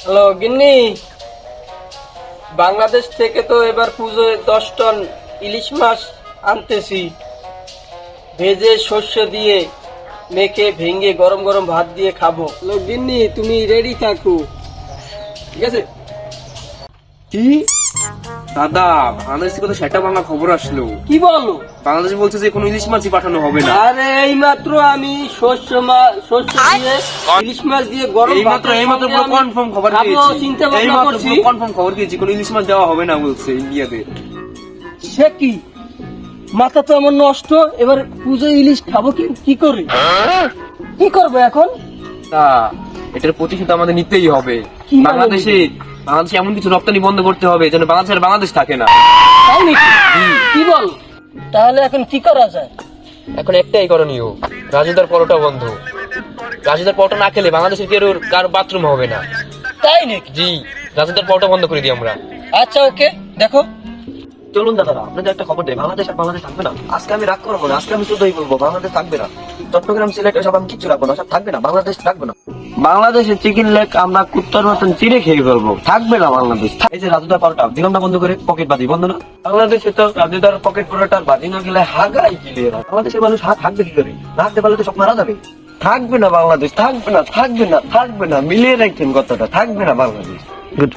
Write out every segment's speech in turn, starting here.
Hello গিন্নি, বাংলাদেশ থেকে তো এবার পুজোয় 10 টন ইলিশ মাছ আনতেছি। ভেজে সর্ষ দিয়ে মেখে ভেঙে গরম গরম ভাত দিয়ে খাবো। হ্যালো গিন্নি, তুমি রেডি থাকো, ঠিক আছে? কি দাদা, বাংলাদেশ থেকে তো সেটা বাংলা খবর আসলো। কি বলো? বাংলাদেশ বলছে যে কোনো ইলিশ মাছই পাঠানো হবে না। আরে এই মাত্র আমি সর্ষ দিয়ে ইলিশ মাছ দিয়ে গরম এইমাত্র পুরো কনফার্ম খবর পেয়েছি। চিন্তা ভাবনা করছি। কনফার্ম খবর পেয়েছি কোনো ইলিশ মাছ দেওয়া হবে না বলছে ইন্ডিয়াতে। সে কি, মাথা তো আমার নষ্ট। এবার পুজো ইলিশ খাবো কি করে, কি করবো এখন? তা এটার প্রতিশোধ আমাদের নিতেই হবে। কি মানে? বাংলাদেশে এমন কিছু রপ্তানি বন্ধ করতে হবে যেন বাংলাদেশ থাকে না। তাই নাকি? কি বল? তাহলে এখন কি করা যায়? এখন একটাই করণীয়, রাজুদার পরোটা বন্ধ। রাজুদার পরোটা না খেলে বাংলাদেশের কারো বাথরুম হবে না। তাই নাকি? জি, রাজুদার পরোটা বন্ধ করে দিই আমরা। আচ্ছা ওকে, দেখো। চলুন দাদারা, আপনাদের একটা খবর দেয়, বাংলাদেশ থাকবে না। আজকে আমি রাগ করবো না, আজকে আমি শুধুই বলবো বাংলাদেশ থাকবে না। চট্টগ্রাম সিলেটের সব আমি কিচ্ছু রাখবো না, সব থাকবে না, বাংলাদেশ থাকবে না। বাংলাদেশে চিকেন লেগ আমরা কুত্তার মতন চিড়ে খেয়ে ফেলবো, থাকবে না বাংলাদেশ। এই যে রাজুদার পাল্টা দিলাম না বন্ধ করে, পকেট বাজি বন্ধ না। বাংলাদেশে তো রাজুদার পকেট পরোটার বাজি না গেলে হাগাই গিলে। বাংলাদেশের মানুষ হাত থাকবে কি করে? রাখতে পারলে তো সব মারা যাবে। থাকবে না বাংলাদেশ, থাকবে না, থাকবে না, থাকবে না। মিলিয়ে রাখছেন কথাটা, থাকবে না বাংলাদেশ। গুড।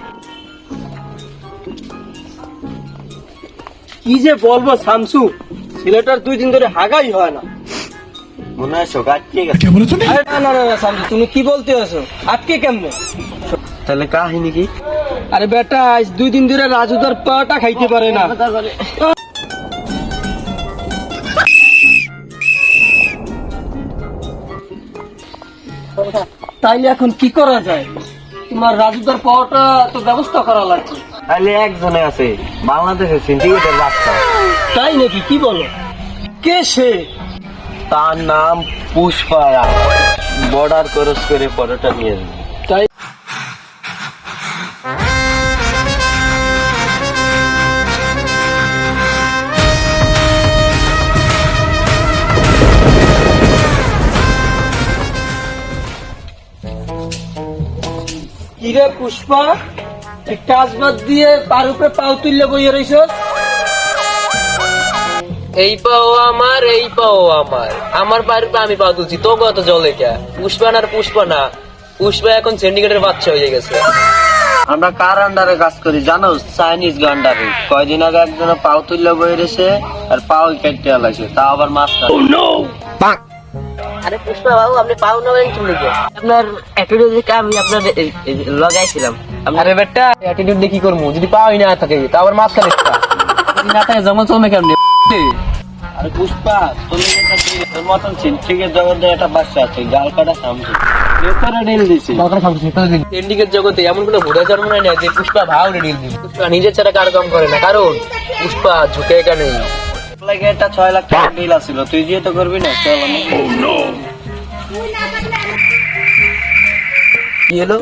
কি যে বলবো শামসু, ছেলেটার 2 দিন ধরে হাগাই হয় না। মনে হয় শোক আটকে গেছে। আরে না না না শামসু, তুমি কি বলতে আছো? আটকে কেমনে? তাহলে কাহিনী কি? আরে বেটা, আজ 2 দিন ধরে রাজুদার পাটা খাইতে পারে না। তাইলে এখন কি করা যায়? তোমার রাজুদার পাওয়াটা তো ব্যবস্থা করা লাগবে। তাহলে একজনে আছে বাংলাদেশের সিন্ডিকেটের রাস্তা। তাই নাকি? কি বলো? কে সে? তার নাম পুষ্পারা। বর্ডার ক্রস করে পরোটা নিয়ে যাবে। তাই কিরে পুষ্পা, এই কাজ বাদ দিয়ে পার উপরে পাও তুললে বইয়ে রইছ? এই পাও আমার, এই পাও আমার বাড়িতে আমি পা তুলছি, তো কত জলে কে? পুষ্পা না, পুষ্পা এখন সিন্ডিকেটের বাচ্চা হয়ে গেছে। আমরা কার আন্ডারে কাজ করি জানো? চাইনিজ আন্ডারে। কয়দিন আগে একজন পাও তুললে বই রয়েছে আর পাও কেটে আলাইছে, তা আবার মাছ। আরে পুষ্পা বাবু, আপনি পাও না চলে গে? আপনার অ্যাটিটিউড দেখে আমি আপনার লাগাইছিলাম। আরে বেটা, অ্যাটিটিউড দিয়ে কি করবো যদি পাওয়াই না থাকে? তা আবার মাছ খালি না থাকে, যেমন চলবে কেমনি? আরে পুষ্পা, তোর মতন সিন্ডিকেট জগতে একটা বাচ্চা আছে, গাল কাটা সামনে ভেতরে ডিল দিছে। সিন্ডিকেট জগতে এমন কোনো ঘোড়া জন্ম নেয় না যে পুষ্পা ভাও ডিল দিবে। পুষ্পা নিজের ছাড়া কার কম করে না, কারণ পুষ্পা ঝুঁকে এখানে। লাগে একটা 6 লাখ টাকা ডিল আছিল, তুই যেহেতু করবি না, চল। কি হলো?